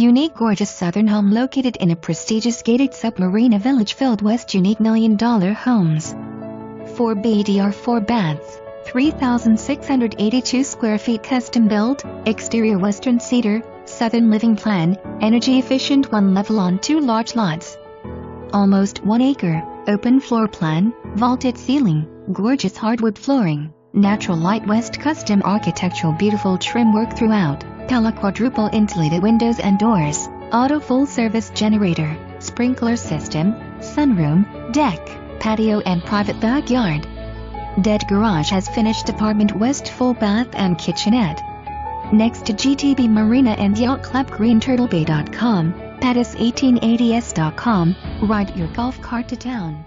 Unique gorgeous southern home located in a prestigious gated sub-marina village filled with unique million-dollar homes. 4 BDR 4 baths, 3,682 square feet custom built, exterior western cedar, southern living plan, energy efficient 1 level on 2 large lots. Almost 1 acre, open floor plan, vaulted ceiling, gorgeous hardwood flooring, natural light west custom architectural beautiful trim work throughout. Pella quadruple insulated windows and doors, auto full service generator, sprinkler system, sunroom, deck, patio and private backyard. Detached Garage has finished apartment west full bath and kitchenette. Next to GTB Marina and Yacht Club GreenTurtleBay.com, Pettis1880s.com, ride your golf cart to town.